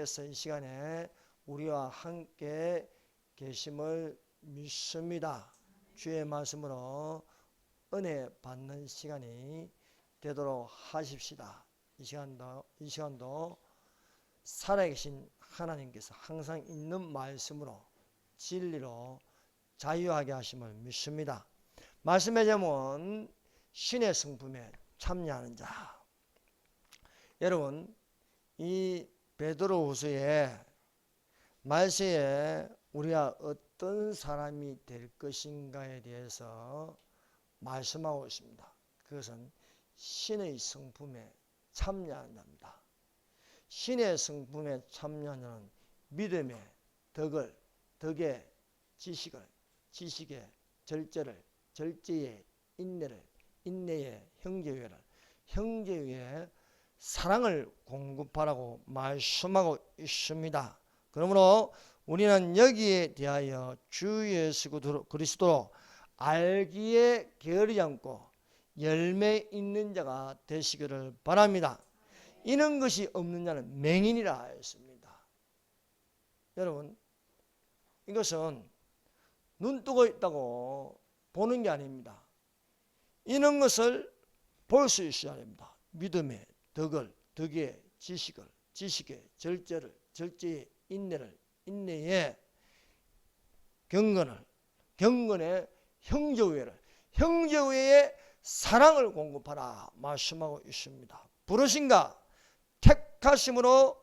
하나님께서 이 시간에 우리와 함께 계심을 믿습니다. 주의 말씀으로 은혜 받는 시간이 되도록 하십시다. 이 시간도 살아계신 하나님께서 항상 있는 말씀으로 진리로 자유하게 하심을 믿습니다. 말씀의 제목은 신의 성품에 참여하는 자. 여러분, 이 베드로후서의 말세에 우리가 어떤 사람이 될 것인가에 대해서 말씀하고 있습니다. 그것은 신의 성품에 참여하는 자입니다. 신의 성품에 참여하는 자는 믿음의 덕을, 덕의 지식을, 지식의 절제를, 절제의 인내를, 인내의 형제회를, 형제회의 사랑을 공급하라고 말씀하고 있습니다. 그러므로 우리는 여기에 대하여 주 예수 그리스도로 알기에 게으르지 않고 열매 있는 자가 되시기를 바랍니다. 이런 것이 없는 자는 맹인이라 하였습니다. 여러분, 이것은 눈 뜨고 있다고 보는 게 아닙니다. 이런 것을 볼 수 있어야 합니다. 믿음의 덕을, 덕의 지식을, 지식의 절제를, 절제의 인내를, 인내의 경건을, 경건의 형제우애를, 형제우애의 사랑을 공급하라 말씀하고 있습니다. 부르신가 택하심으로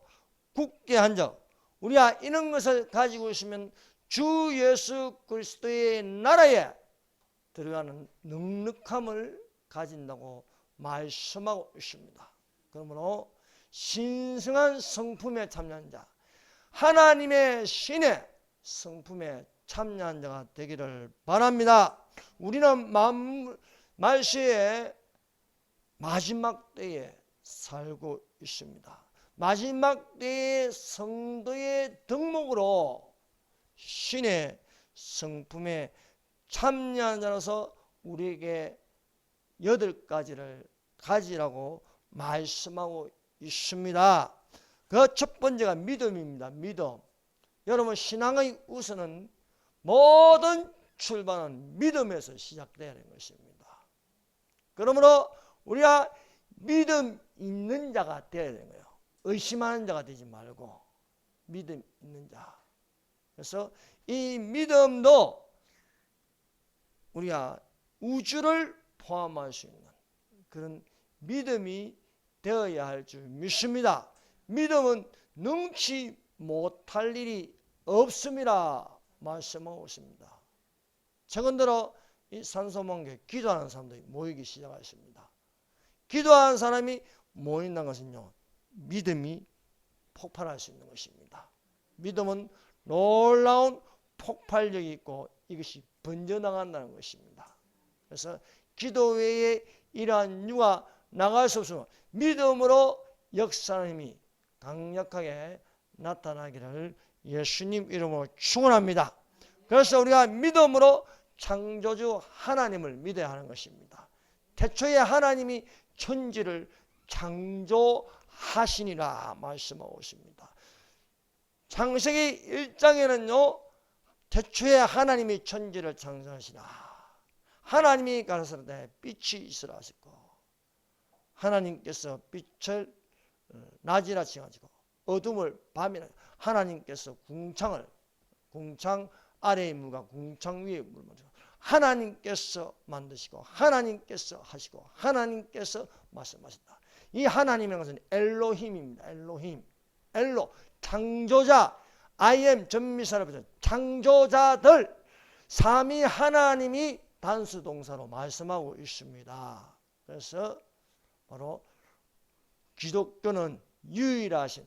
굳게 한 적, 우리가 이런 것을 가지고 있으면 주 예수 그리스도의 나라에 들어가는 넉넉함을 가진다고 말씀하고 있습니다. 그러므로 신성한 성품에 참여한 자, 하나님의 신의 성품에 참여한 자가 되기를 바랍니다. 우리는 말세의 마지막 때에 살고 있습니다. 마지막 때의 성도의 덕목으로 신의 성품에 참여한 자로서 우리에게 8가지를 가지라고 말씀하고 있습니다. 그 첫 번째가 믿음입니다. 믿음. 여러분, 신앙의 우선은 모든 출발은 믿음에서 시작되어야 하는 것입니다. 그러므로 우리가 믿음 있는 자가 되어야 되는 거예요. 의심하는 자가 되지 말고 믿음 있는 자. 그래서 이 믿음도 우리가 우주를 포함할 수 있는 그런 믿음이 되어야 할 줄 믿습니다. 믿음은 능치 못할 일이 없음이라 말씀하고 있습니다. 최근 들어 이 산소망교에 기도하는 사람들이 모이기 시작했습니다. 기도하는 사람이 모인다는 것은요, 믿음이 폭발할 수 있는 것입니다. 믿음은 놀라운 폭발력이 있고 이것이 번져나간다는 것입니다. 그래서 기도 외에 이러한 유가 나갈 수 없으면 믿음으로 역사하는 힘이 강력하게 나타나기를 예수님 이름으로 축원합니다. 그래서 우리가 믿음으로 창조주 하나님을 믿어야 하는 것입니다. 태초에 하나님이 천지를 창조하시니라 말씀하고 있습니다. 창세기 1장에는요, 태초에 하나님이 천지를 창조하시라. 하나님이 가라사대 빛이 있으라 하셨고, 하나님께서 빛을 낮이라 칭하시고 어둠을 밤이라, 하나님께서 궁창 아래에 물과 궁창 위에 물을 만드시고, 하나님께서 만드시고 하나님께서 하시고 하나님께서 말씀하신다. 이 하나님의 것은 엘로힘입니다. 엘로 창조자, I am 전미사를 붙여 창조자들, 삼위 하나님이 단수동사로 말씀하고 있습니다. 그래서 바로 기독교는 유일하신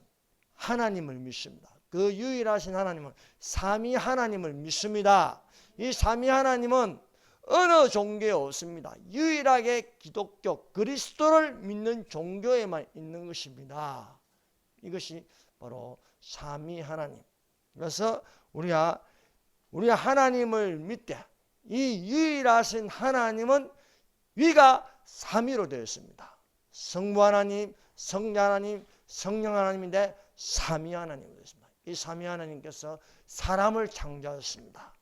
하나님을 믿습니다. 그 유일하신 하나님은 삼위 하나님을 믿습니다. 이 삼위 하나님은 어느 종교에 없습니다. 유일하게 기독교 그리스도를 믿는 종교에만 있는 것입니다. 이것이 바로 삼위 하나님. 그래서 우리가 하나님을 믿되 이 유일하신 하나님은 위가 삼위로 되어 있습니다. 성부 하나님, 성자 하나님, 성령 하나님인데 삼위 하나님이 되십니다. 이 삼위 하나님께서 사람을 창조하셨습니다.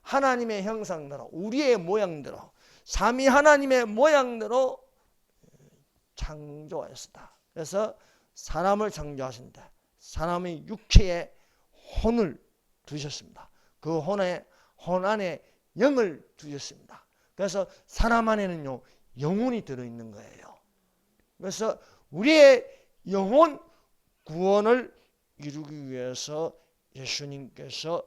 하나님의 형상대로, 우리의 모양대로, 삼위 하나님의 모양대로 창조하셨다. 그래서 사람을 창조하신데 사람의 육체에 혼을 두셨습니다. 그 혼 안에 영을 두셨습니다. 그래서 사람 안에는요 영혼이 들어있는 거예요. 그래서 우리의 영혼 구원을 이루기 위해서 예수님께서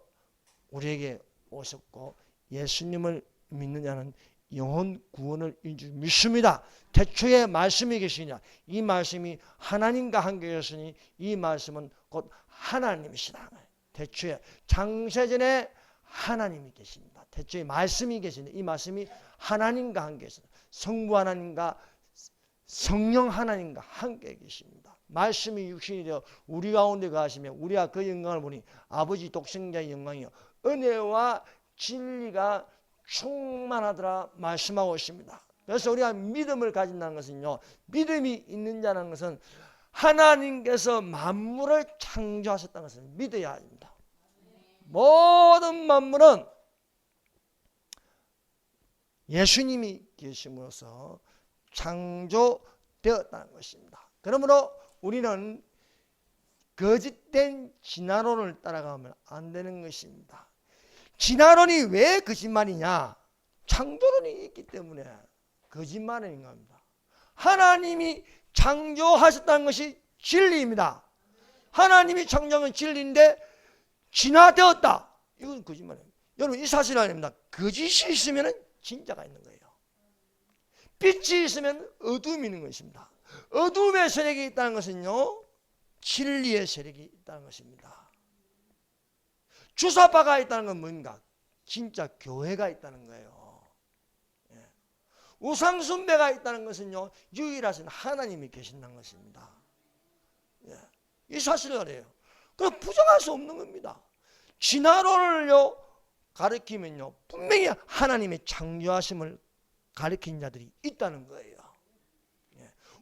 우리에게 오셨고, 예수님을 믿는 자는 영혼 구원을 인줄 믿습니다. 태초에 말씀이 계시냐, 이 말씀이 하나님과 함께 계시니 이 말씀은 곧 하나님이시다. 태초에 창세전에 하나님이 계십니다. 태초에 말씀이 계시는데 이 말씀이 하나님과 함께 계십니다. 성부 하나님과 성령 하나님과 함께 계십니다. 말씀이 육신이 되어 우리 가운데 거하시며 우리가 그 영광을 보니 아버지 독생자의 영광이요 은혜와 진리가 충만하더라 말씀하고 있습니다. 그래서 우리가 믿음을 가진다는 것은요, 믿음이 있는 자라는 것은 하나님께서 만물을 창조하셨다는 것을 믿어야 합니다. 모든 만물은 예수님이 계심으로써 창조되었다는 것입니다. 그러므로 우리는 거짓된 진화론을 따라가면 안 되는 것입니다. 진화론이 왜 거짓말이냐? 창조론이 있기 때문에 거짓말인 겁니다. 하나님이 창조하셨다는 것이 진리입니다. 하나님이 창조한 진리인데 진화되었다, 이건 거짓말입니다. 여러분, 이 사실 아닙니다. 거짓이 있으면 진짜가 있는 거예요. 빛이 있으면 어둠이 있는 것입니다. 어둠의 세력이 있다는 것은요, 진리의 세력이 있다는 것입니다. 주사파가 있다는 건 뭔가? 진짜 교회가 있다는 거예요. 우상숭배가 있다는 것은요, 유일하신 하나님이 계신다는 것입니다. 이 사실을 알아요. 그럼 부정할 수 없는 겁니다. 진화론을요 가르치면요 분명히 하나님의 창조하심을 가르친 자들이 있다는 거예요.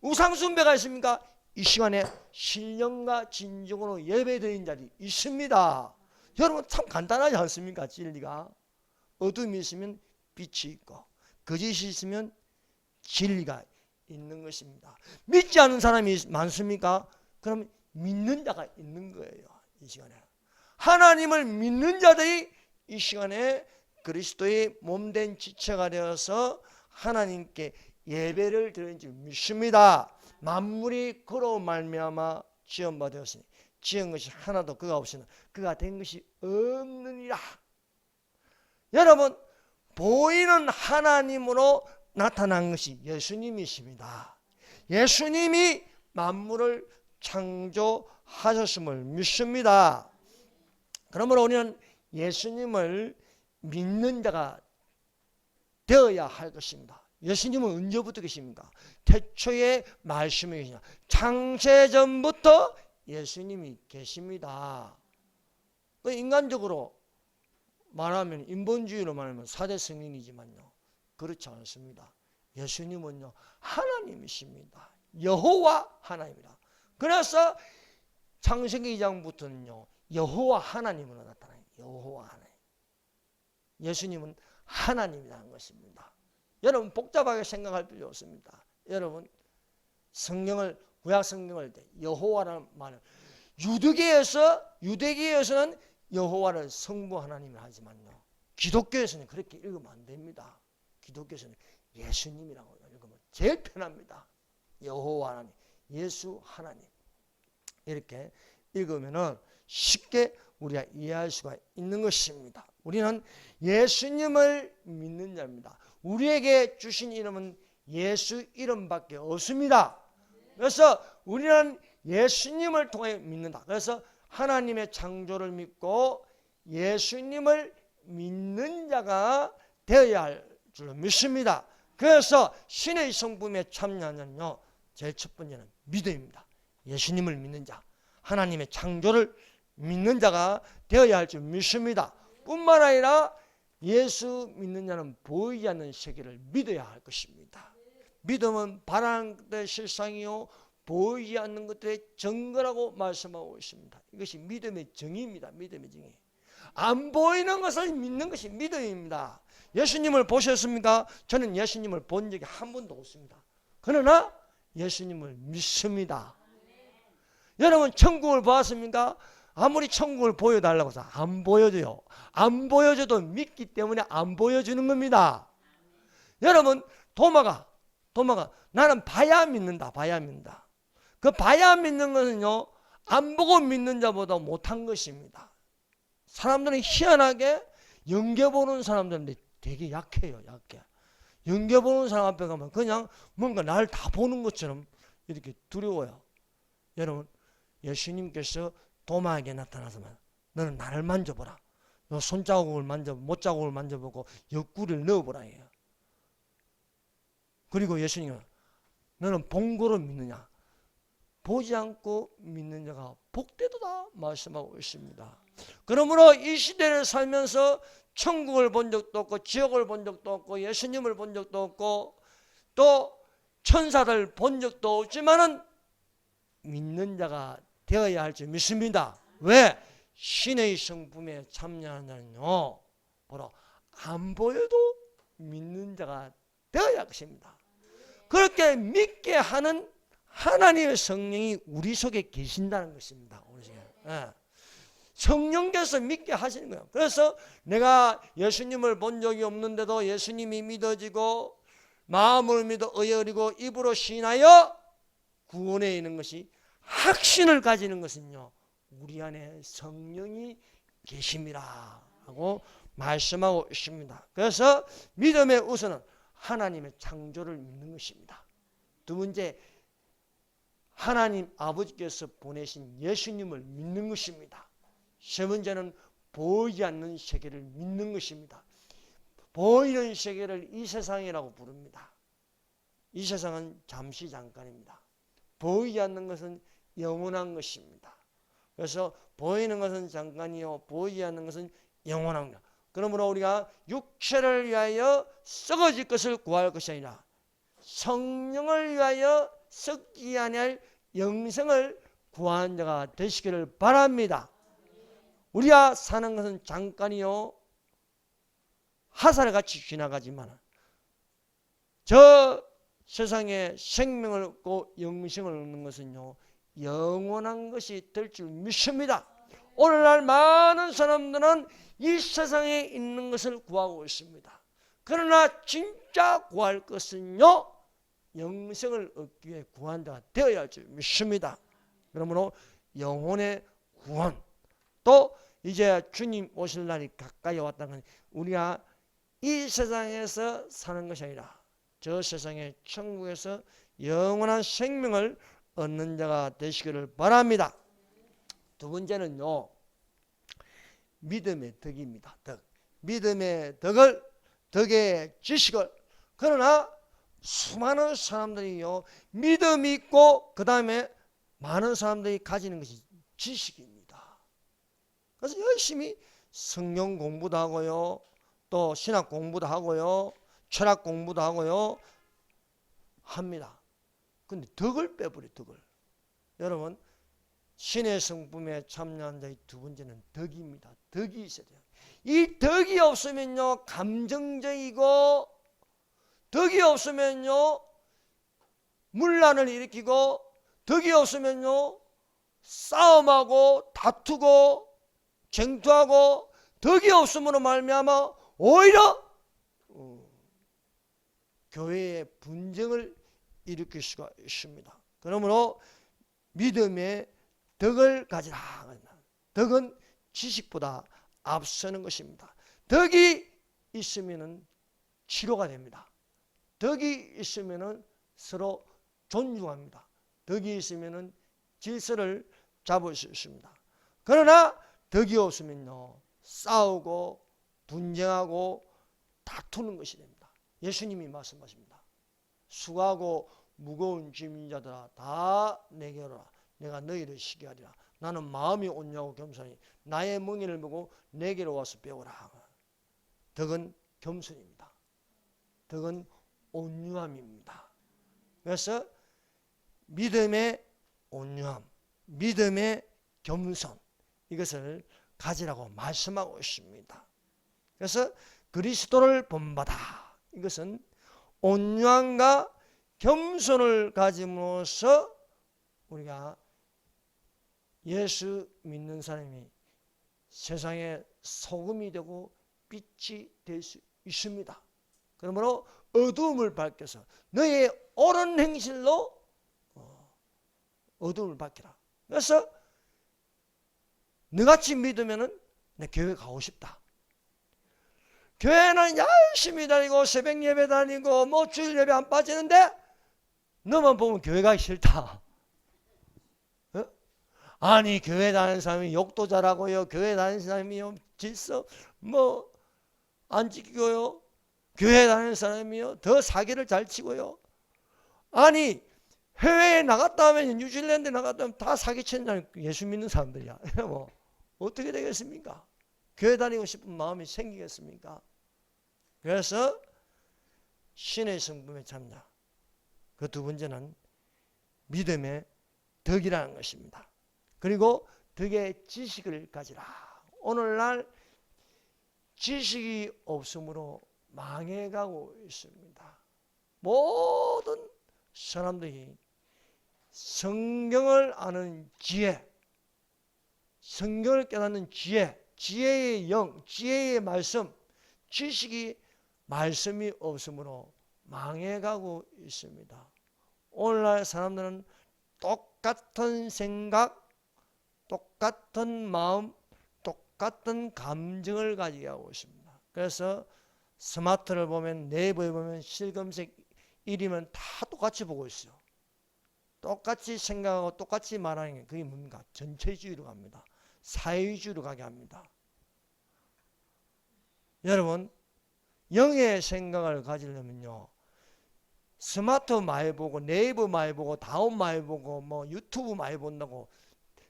우상숭배가 있습니까? 이 시간에 신령과 진정으로 예배드린 자들이 있습니다. 여러분, 참 간단하지 않습니까? 진리가 어둠이 있으면 빛이 있고 거짓이 있으면 진리가 있는 것입니다. 믿지 않는 사람이 많습니까? 그럼 믿는 자가 있는 거예요. 이 시간에 하나님을 믿는 자들이 이 시간에 그리스도의 몸된 지체가 되어서 하나님께 예배를 드리는 줄 믿습니다. 만물이 그로 말미암아 지음바 되었으니 지은 것이 하나도 그가 없이는 그가 된 것이 없느니라. 여러분, 보이는 하나님으로 나타난 것이 예수님이십니다. 예수님이 만물을 창조하셨음을 믿습니다. 그러므로 우리는 예수님을 믿는 자가 되어야 할 것입니다. 예수님은 언제부터 계십니까? 태초에 말씀이 계시냐. 창세전부터 예수님이 계십니다. 인간적으로 말하면, 인본주의로 말하면 4대 성인이지만요, 그렇지 않습니다. 예수님은요 하나님이십니다. 여호와 하나님이다. 그래서 창세기 2장부터는요 여호와 하나님으로 나타나요. 여호와 하나님. 예수님은 하나님이라는 것입니다. 여러분, 복잡하게 생각할 필요 없습니다. 여러분, 성경을, 구약 성경을 여호와라는 말을, 유대계에서는 여호와를 성부 하나님을 하지만요, 기독교에서는 그렇게 읽으면 안 됩니다. 기독교에서는 예수님이라고 읽으면 제일 편합니다. 여호와 하나님, 예수 하나님, 이렇게 읽으면은 쉽게 우리가 이해할 수가 있는 것입니다. 우리는 예수님을 믿는 자입니다. 우리에게 주신 이름은 예수 이름밖에 없습니다. 그래서 우리는 예수님을 통해 믿는다. 그래서 하나님의 창조를 믿고 예수님을 믿는 자가 되어야 할 줄 믿습니다. 그래서 신의 성품에 참여하면요, 제일 첫 번째는 믿음입니다. 예수님을 믿는 자, 하나님의 창조를 믿는 자가 되어야 할 줄 믿습니다. 뿐만 아니라 예수 믿는 자는 보이지 않는 세계를 믿어야 할 것입니다. 믿음은 바라는 것의 실상이요 보이지 않는 것들의 증거라고 말씀하고 있습니다. 이것이 믿음의 정의입니다. 믿음의 정의. 안 보이는 것을 믿는 것이 믿음입니다. 예수님을 보셨습니까? 저는 예수님을 본 적이 한 번도 없습니다. 그러나 예수님을 믿습니다. 여러분 천국을 보았습니까? 아무리 천국을 보여달라고 해서 안 보여줘요. 안 보여줘도 믿기 때문에 안 보여주는 겁니다. 여러분 도마가 나는 봐야 믿는다. 봐야 믿는다. 그 봐야 믿는 것은요, 안 보고 믿는 자보다 못한 것입니다. 사람들은 희한하게 연겨보는 사람들은 되게 약해요. 약해. 연겨보는 사람 앞에 가면 그냥 뭔가 나를 다 보는 것처럼 이렇게 두려워요. 여러분 예수님께서 도마에게 나타나서만 너는 나를 만져보라. 요 손자국을 못자국을 만져보고 옆구리를 넣어보라 해요. 그리고 예수님은 너는 본 거로 믿느냐? 보지 않고 믿는 자가 복되도다 말씀하고 있습니다. 그러므로 이 시대를 살면서 천국을 본 적도 없고 지옥을 본 적도 없고 예수님을 본 적도 없고 또 천사들 본 적도 없지만은 믿는 자가 되어야 할 줄 믿습니다. 왜? 신의 성품에 참여하는 자는요, 바로 안 보여도 믿는 자가 되어야 할 것입니다. 그렇게 믿게 하는 하나님의 성령이 우리 속에 계신다는 것입니다. 우리 속에. 예. 성령께서 믿게 하시는 거예요. 그래서 내가 예수님을 본 적이 없는데도 예수님이 믿어지고 마음을 믿어 의여리고 입으로 신하여 구원에 있는 것이 확신을 가지는 것은요, 우리 안에 성령이 계심이라 하고 말씀하고 있습니다. 그래서 믿음의 우선은 하나님의 창조를 믿는 것입니다. 두 번째, 하나님 아버지께서 보내신 예수님을 믿는 것입니다. 세 번째는 보이지 않는 세계를 믿는 것입니다. 보이는 세계를 이 세상이라고 부릅니다. 이 세상은 잠시 잠깐입니다. 보이지 않는 것은 영원한 것입니다. 그래서 보이는 것은 잠깐이요, 보이지 않는 것은 영원합니다. 그러므로 우리가 육체를 위하여 썩어질 것을 구할 것이 아니라 성령을 위하여 썩지 아니할 영생을 구하는 자가 되시기를 바랍니다. 우리가 사는 것은 잠깐이요, 화살같이 지나가지만 저 세상에 생명을 얻고 영생을 얻는 것은요, 영원한 것이 될 줄 믿습니다. 오늘날 많은 사람들은 이 세상에 있는 것을 구하고 있습니다. 그러나 진짜 구할 것은요, 영생을 얻기 위해 구한다 되어야 할 줄 믿습니다. 그러므로 영혼의 구원, 또 이제 주님 오실 날이 가까이 왔다는 건 우리가 이 세상에서 사는 것이 아니라 저 세상의 천국에서 영원한 생명을 얻는 자가 되시기를 바랍니다. 두 번째는요, 믿음의 덕입니다. 덕. 믿음의 덕의 지식을. 그러나 수많은 사람들이요, 믿음이 있고 그 다음에 많은 사람들이 가지는 것이 지식입니다. 그래서 열심히 성경 공부도 하고요, 또 신학 공부도 하고요, 철학 공부도 하고요 합니다. 근데 덕을 빼버려. 덕을. 여러분, 신의 성품에 참여한 자의 두 번째는 덕입니다. 덕이 있어야 돼요. 이 덕이 없으면요, 감정적이고, 덕이 없으면요, 문란을 일으키고, 덕이 없으면요, 싸움하고 다투고 쟁투하고, 덕이 없음으로 말미암아 오히려 교회의 분쟁을 일으킬 수가 있습니다. 그러므로 믿음의 덕을 가지라. 덕은 지식보다 앞서는 것입니다. 덕이 있으면 치료가 됩니다. 덕이 있으면 서로 존중합니다. 덕이 있으면 질서를 잡을 수 있습니다. 그러나 덕이 없으면요, 싸우고 분쟁하고 다투는 것이 됩니다. 예수님이 말씀하십니다. 수고하고 무거운 짐진 자들아 다 내게로 오라. 내가 너희를 쉬게 하리라. 나는 마음이 온유하고 겸손하니 나의 멍에를 보고 내게로 와서 배우라. 덕은 겸손입니다. 덕은 온유함입니다. 그래서 믿음의 온유함, 믿음의 겸손, 이것을 가지라고 말씀하고 있습니다. 그래서 그리스도를 본받아, 이것은 온유함과 겸손을 가짐으로써 우리가 예수 믿는 사람이 세상에 소금이 되고 빛이 될 수 있습니다. 그러므로 어두움을 밝혀서 너의 옳은 행실로 어두움을 밝혀라. 그래서 너같이 믿으면은 내 교회 가고 싶다. 교회는 열심히 다니고 새벽 예배 다니고 뭐 주일 예배 안 빠지는데 너만 보면 교회 가기 싫다. 어? 아니 교회 다니는 사람이 욕도 잘하고요, 교회 다니는 사람이요 질서 뭐 안 지키고요, 교회 다니는 사람이요 더 사기를 잘 치고요. 아니 해외에 나갔다 하면, 뉴질랜드 나갔다 하면 다 사기치는 사람, 예수 믿는 사람들이야. 뭐 어떻게 되겠습니까? 교회 다니고 싶은 마음이 생기겠습니까? 그래서 신의 성품에 참자. 그 두 번째는 믿음의 덕이라는 것입니다. 그리고 덕의 지식을 가지라. 오늘날 지식이 없으므로 망해가고 있습니다. 모든 사람들이 성경을 아는 지혜, 성경을 깨닫는 지혜, 지혜의 영, 지혜의 말씀, 지식이 말씀이 없으므로 망해가고 있습니다. 오늘날 사람들은 똑같은 생각, 똑같은 마음, 똑같은 감정을 가지게 하고 있습니다. 그래서 스마트를 보면, 네이버에 보면 실검색 1이면 다 똑같이 보고 있어요. 똑같이 생각하고 똑같이 말하는 게 그게 뭡니까? 전체주의로 갑니다. 사회주의로 가게 합니다. 여러분, 영의 생각을 가지려면요, 스마트 많이 보고 네이버 많이 보고 다운 많이 보고 뭐 유튜브 많이 본다고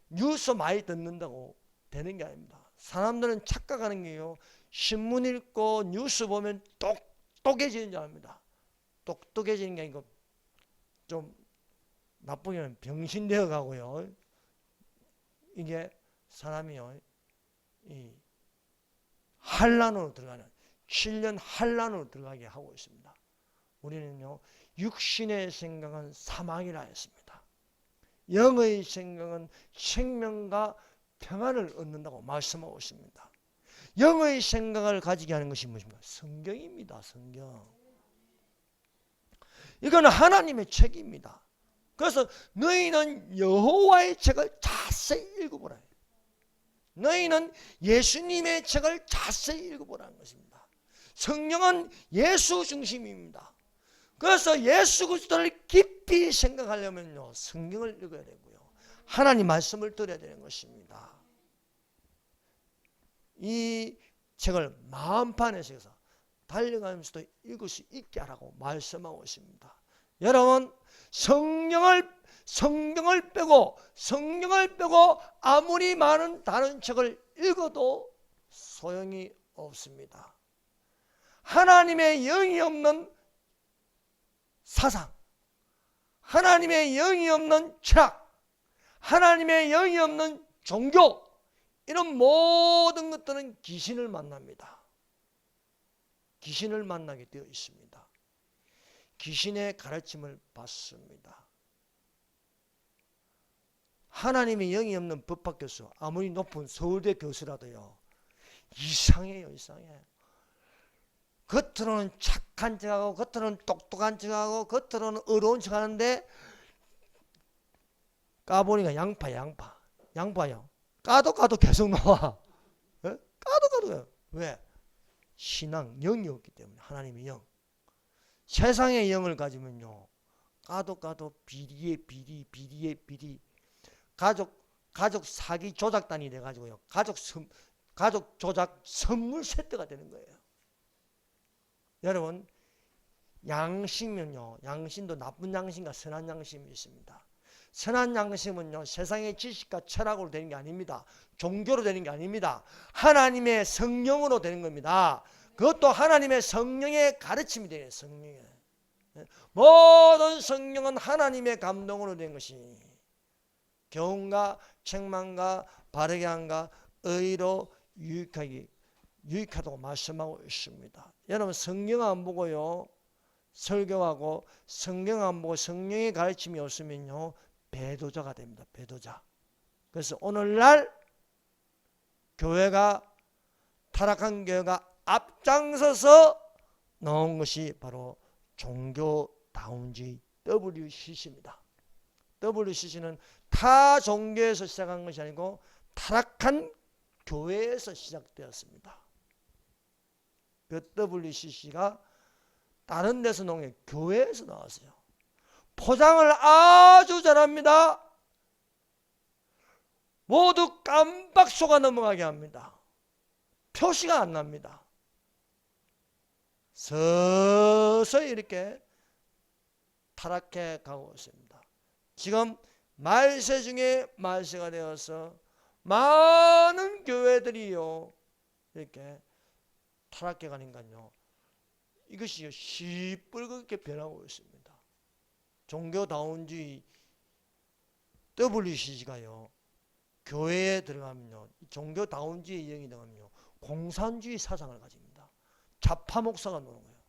뉴스 많이 듣는다고 되는 게 아닙니다. 사람들은 착각하는 게요, 신문 읽고 뉴스 보면 똑똑해지는 줄 압니다. 똑똑해지는 게 아니고 좀 나쁘게는 병신되어 가고요. 이게 사람이요, 이 환란으로 들어가는, 7년 환란으로 들어가게 하고 있습니다. 우리는요, 육신의 생각은 사망이라 했습니다. 영의 생각은 생명과 평안을 얻는다고 말씀하고 있습니다. 영의 생각을 가지게 하는 것이 무엇입니까? 성경입니다. 성경. 이건 하나님의 책입니다. 그래서 너희는 여호와의 책을 자세히 읽어보라. 너희는 예수님의 책을 자세히 읽어보라는 것입니다. 성령은 예수 중심입니다. 그래서 예수 그리스도를 깊이 생각하려면요, 성경을 읽어야 되고요, 하나님 말씀을 들어야 되는 것입니다. 이 책을 마음판에서 달려가면서도 읽을 수 있게 하라고 말씀하고 있습니다. 여러분, 성경을 빼고 아무리 많은 다른 책을 읽어도 소용이 없습니다. 하나님의 영이 없는 사상, 하나님의 영이 없는 철학, 하나님의 영이 없는 종교, 이런 모든 것들은 귀신을 만납니다. 귀신을 만나게 되어 있습니다. 귀신의 가르침을 받습니다. 하나님의 영이 없는 법학교수, 아무리 높은 서울대 교수라도요, 이상해요. 이상해. 겉으로는 착한 척하고, 겉으로는 똑똑한 척하고, 겉으로는 어려운 척하는데 까보니까 양파요. 까도 계속 나와. 까도 왜? 신앙, 영이 없기 때문에. 하나님의 영. 세상의 영을 가지면요, 까도 비리에 비리. 가족 사기 조작단이 돼가지고요, 가족 조작 선물 세트가 되는 거예요. 여러분, 양심은요, 양심도 나쁜 양심과 선한 양심이 있습니다. 선한 양심은요, 세상의 지식과 철학으로 되는 게 아닙니다. 종교로 되는 게 아닙니다. 하나님의 성령으로 되는 겁니다. 그것도 하나님의 성령의 가르침이 되는, 성령의. 모든 성경은 하나님의 감동으로 된 것이 교훈과 책망과 바르게 함과 의로 유익하다고 말씀하고 있습니다. 여러분 성경 안 보고요 설교하고 성경 안 보고 성령의 가르침이 없으면요 배도자가 됩니다. 배도자. 그래서 오늘날 교회가 타락한 교회가 앞장서서 나온 것이 바로 종교다운주의 WCC입니다. WCC는 타 종교에서 시작한 것이 아니고 타락한 교회에서 시작되었습니다. 그 WCC가 다른 데서 나온 게 교회에서 나왔어요. 포장을 아주 잘합니다. 모두 깜박 속아 넘어가게 합니다. 표시가 안 납니다. 서서히 이렇게 타락해 가고 있습니다. 지금 말세 중에 말세가 되어서 많은 교회들이요 이렇게 타락해 가니까요 이것이 시뻘겋게 변하고 있습니다. 종교다운주의 WCC가요 교회에 들어가면요 종교다운주의 영이 들어가면요 공산주의 사상을 가집니다. 좌파 목사가 노는 거예요.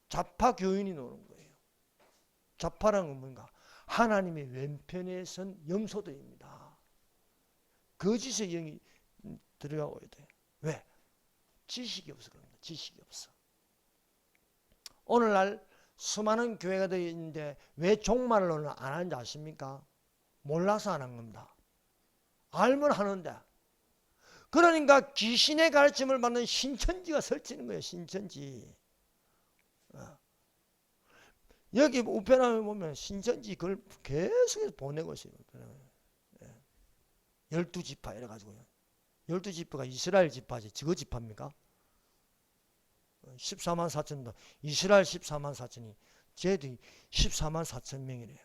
좌파 교인이 노는 거예요. 좌파라는 건 뭔가 하나님의 왼편에 선 염소들입니다. 거짓의 영이 들어가고 있대요. 왜? 지식이 없어 그럽니다. 지식이 없어. 오늘날 수많은 교회가 되어 있는데 왜 종말론을 안 하는지 아십니까? 몰라서 안 한 겁니다. 알면 하는데. 그러니까 귀신의 가르침을 받는 신천지가 설치는 거예요. 신천지. 여기 우편함에 보면 신천지 그걸 계속해서 보내고 있어요. 12지파 이래가지고요. 12지파가 이스라엘 지파지. 저거 지파입니까? 14만 4천 이스라엘 14만 4천이 쟤들이 14만 4천 명이래요.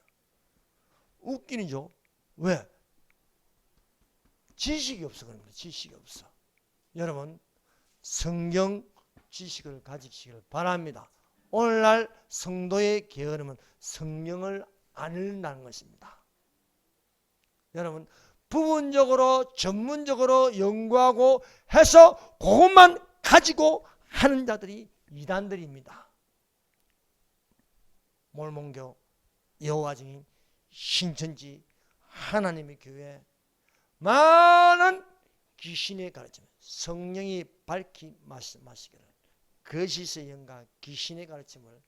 웃기죠? 왜? 지식이 없어 그럽니다. 지식이 없어. 여러분 성경 지식을 가지시길 바랍니다. 오늘날 성도의 게으름은 성경을 안 읽는다는 것입니다. 여러분 부분적으로 전문적으로 연구하고 해서 그것만 가지고 하는 자들이 이단들입니다. 몰몬교, 여호와 증인, 신천지, 하나님의 교회 많은 귀신의 가르침 성령이 밝히 말씀하시기를 거짓의 영과 귀신의 가르침을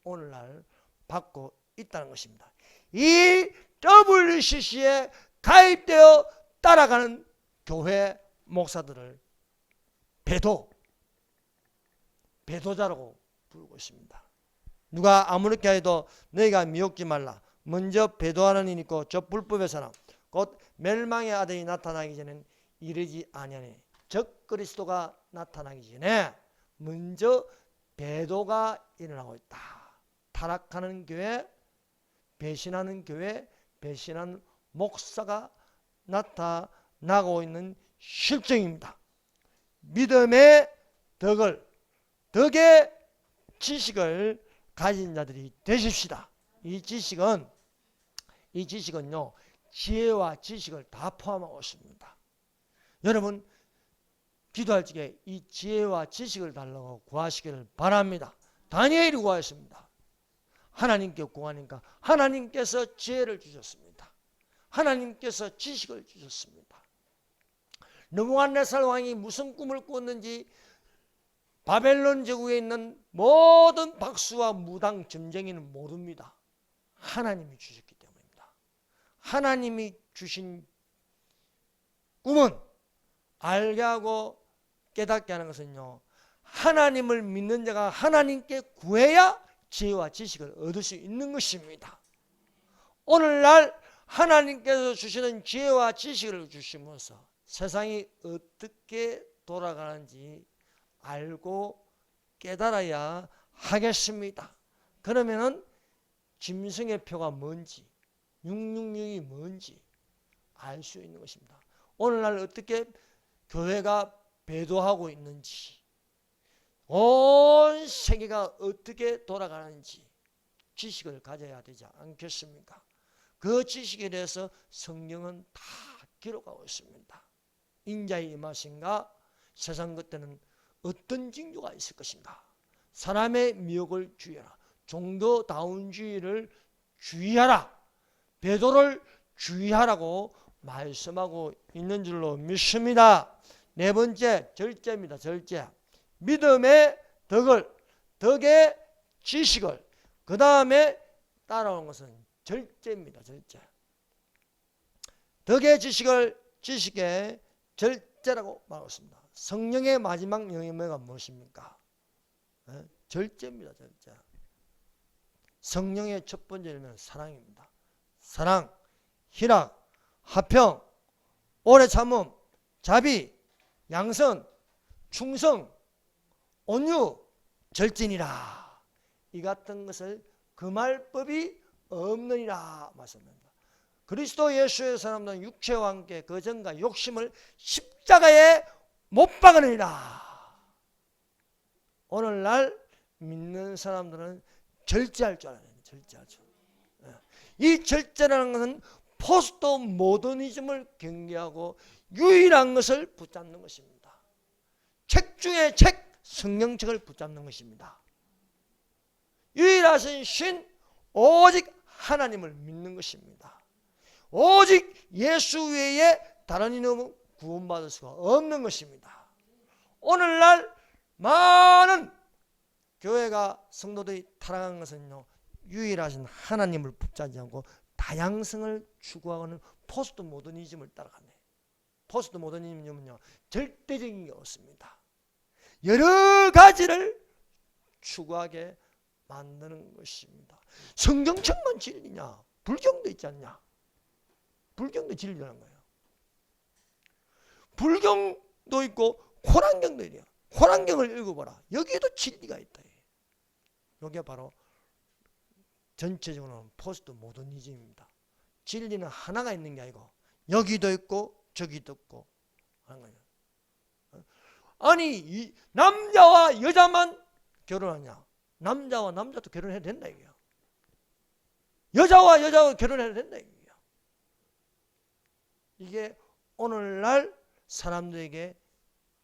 오늘날 받고 있다는 것입니다. 이 WCC에 가입되어 따라가는 교회 목사들을 배도자라고 부르고 있습니다. 누가 아무렇게 해도 너희가 미혹지 말라. 먼저 배도하는 이는 있고 저 불법의 사람 곧 멸망의 아들이 나타나기 전에는 이르지 아니하니 적 그리스도가 나타나기 전에 먼저 배도가 일어나고 있다. 타락하는 교회, 배신하는 교회, 배신하는 목사가 나타나고 있는 실정입니다. 믿음의 덕의 지식을 가진 자들이 되십시다. 이 지식은요 지혜와 지식을 다 포함하고 있습니다. 여러분 기도할 적에 이 지혜와 지식을 달라고 구하시기를 바랍니다. 다니엘이 구하였습니다. 하나님께 구하니까 하나님께서 지혜를 주셨습니다. 하나님께서 지식을 주셨습니다. 느부갓네살 왕이 무슨 꿈을 꿨는지 바벨론 제국에 있는 모든 박수와 무당 점쟁이는 모릅니다. 하나님이 주셨기 때문입니다. 하나님이 주신 꿈은 알게 하고 깨닫게 하는 것은요 하나님을 믿는 자가 하나님께 구해야 지혜와 지식을 얻을 수 있는 것입니다. 오늘날 하나님께서 주시는 지혜와 지식을 주시면서 세상이 어떻게 돌아가는지 알고 깨달아야 하겠습니다. 그러면은 짐승의 표가 뭔지 666이 뭔지 알 수 있는 것입니다. 오늘날 어떻게 교회가 배도하고 있는지 온 세계가 어떻게 돌아가는지 지식을 가져야 되지 않겠습니까? 그 지식에 대해서 성경은 다 기록하고 있습니다. 인자의 임하신가, 세상 끝에는 어떤 징조가 있을 것인가, 사람의 미혹을 주의하라, 종교다운주의를 주의하라, 배도를 주의하라고 말씀하고 있는 줄로 믿습니다. 네 번째, 절제입니다. 절제. 믿음의 덕을, 덕의 지식을, 그 다음에 따라오는 것은 절제입니다. 절제. 덕의 지식을 지식의 절제라고 말하고 있습니다. 성령의 마지막 영예가 무엇입니까? 절제입니다. 절제. 성령의 첫 번째 열매는 사랑입니다. 사랑, 희락, 화평, 오래 참음, 자비, 양선, 충성, 온유, 절진이라. 이 같은 것을 금할 법이 없느니라 말씀합니다. 그리스도 예수의 사람들은 육체와 함께 거정과 욕심을 십자가에 못 박으느니라. 오늘날 믿는 사람들은 절제할 줄 알아요. 절제할 줄. 이 절제라는 것은 포스트 모더니즘을 경계하고 유일한 것을 붙잡는 것입니다. 책 중에 책, 성경책을 붙잡는 것입니다. 유일하신 신, 오직 하나님을 믿는 것입니다. 오직 예수 외에 다른 이름은 구원받을 수가 없는 것입니다. 오늘날 많은 교회가 성도들이 타락한 것은요, 유일하신 하나님을 붙잡지 않고 다양성을 추구하는 포스트 모더니즘을 따라가네. 포스트 모더니즘은요, 절대적인 게 없습니다. 여러 가지를 추구하게 만드는 것입니다. 성경책만 진리냐? 불경도 있지 않냐? 불경도 진리라는 거예요. 불경도 있고 코란경도 있어요. 코란경을 읽어봐라. 여기에도 진리가 있다. 이게 바로 전체적으로는 포스트 모더니즘입니다. 진리는 하나가 있는 게 아니고 여기도 있고 저기도 있고 하는 거예요. 아니, 이 남자와 여자만 결혼하냐? 남자와 남자도 결혼해도 된다 이거야. 여자와 여자가 결혼해도 된다 이거야. 이게 오늘날 사람들에게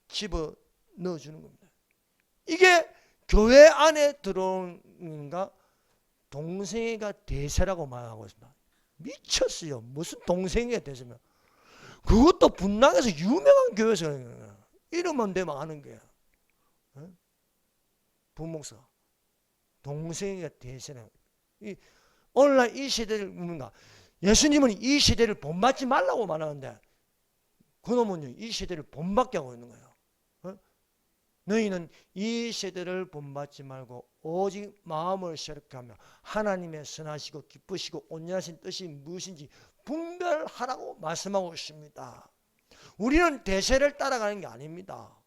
집어 넣어주는 겁니다. 이게 교회 안에 들어오는가 동생애가 대세라고 말하고 있습니다. 미쳤어요. 무슨 동생애가 대세면 그것도 분당에서 유명한 교회에서 이름만 대면 아는 거야. 부목사 동생애가 대세는 오늘날 이 시대를 묻는가. 예수님은 이 시대를 본받지 말라고 말하는데 그놈은 이 시대를 본받게 하고 있는 거예요. 너희는 이 세대를 본받지 말고 오직 마음을 새롭게 하며 하나님의 선하시고 기쁘시고 온전하신 뜻이 무엇인지 분별하라고 말씀하고 있습니다. 우리는 대세를 따라가는 게 아닙니다.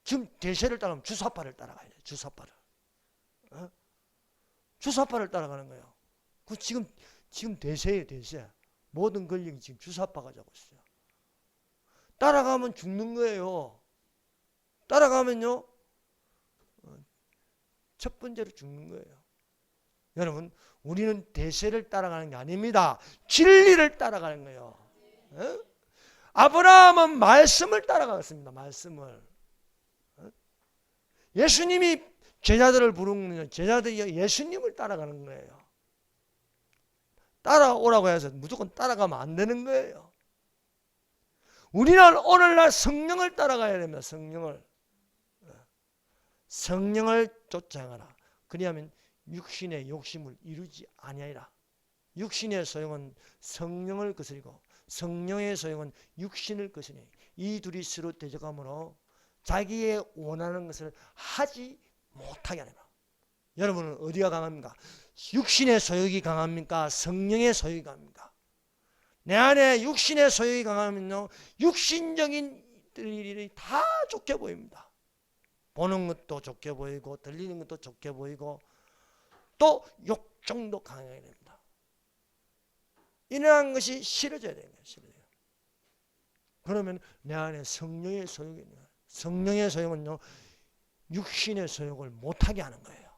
지금 대세를 따라가면 주사파를 따라가야 돼요. 주사파를. 주사파를 따라가는 거예요. 그 지금 대세예요. 대세. 모든 권력이 지금 주사파가 잡고 있어요. 따라가면 죽는 거예요. 따라가면요, 첫 번째로 죽는 거예요. 여러분, 우리는 대세를 따라가는 게 아닙니다. 진리를 따라가는 거예요. 아브라함은 말씀을 따라갔습니다. 말씀을. 예수님이 제자들을 부르는 제자들이 예수님을 따라가는 거예요. 따라오라고 해서 무조건 따라가면 안 되는 거예요. 우리는 오늘날 성령을 따라가야 됩니다. 성령을 쫓아가라. 그리하면 육신의 욕심을 이루지 아니하리라. 육신의 소용은 성령을 거스리고 성령의 소용은 육신을 거스리니 이 둘이 서로 대적함으로 자기의 원하는 것을 하지 못하게 하리라. 여러분은 어디가 강합니까? 육신의 소욕이 강합니까? 성령의 소욕이 강합니까? 내 안에 육신의 소욕이 강하면요, 육신적인 일이 다 좋게 보입니다. 보는 것도 좋게 보이고 들리는 것도 좋게 보이고 또 욕정도 강하게 됩니다. 이러한 것이 싫어져야 됩니다. 싫어져요. 그러면 내 안에 성령의 소욕이 있는 거예요. 성령의 소욕은요, 육신의 소욕을 못하게 하는 거예요.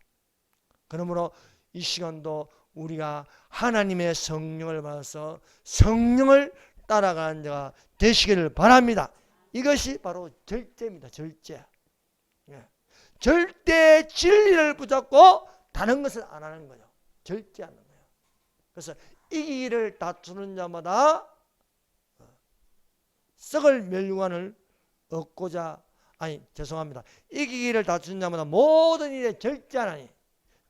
그러므로 이 시간도 우리가 하나님의 성령을 받아서 성령을 따라가는 자가 되시기를 바랍니다. 이것이 바로 절제입니다. 절제. 절대 진리를 붙잡고 다른 것을 안 하는 거예요. 절제하는 거예요. 그래서 이기기를 다투는 자마다 썩을 멸류관을 얻고자, 이기기를 다투는 자마다 모든 일에 절제하나니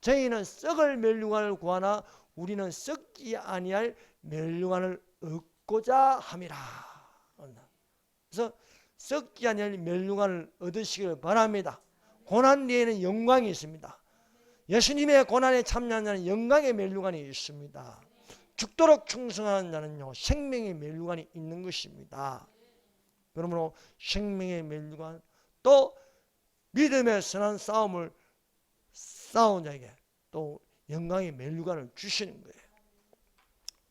저희는 썩을 멸류관을 구하나 우리는 썩지 아니할 멸류관을 얻고자 함이라. 그래서 썩지 아니할 멸류관을 얻으시기를 바랍니다. 고난 뒤에는 영광이 있습니다. 예수님의 고난에 참여하는 자는 영광의 멸류관이 있습니다. 죽도록 충성하는 자는요 생명의 멸류관이 있는 것입니다. 그러므로 생명의 멸류관, 또 믿음의 선한 싸움을 싸운 자에게 또 영광의 멸류관을 주시는 거예요.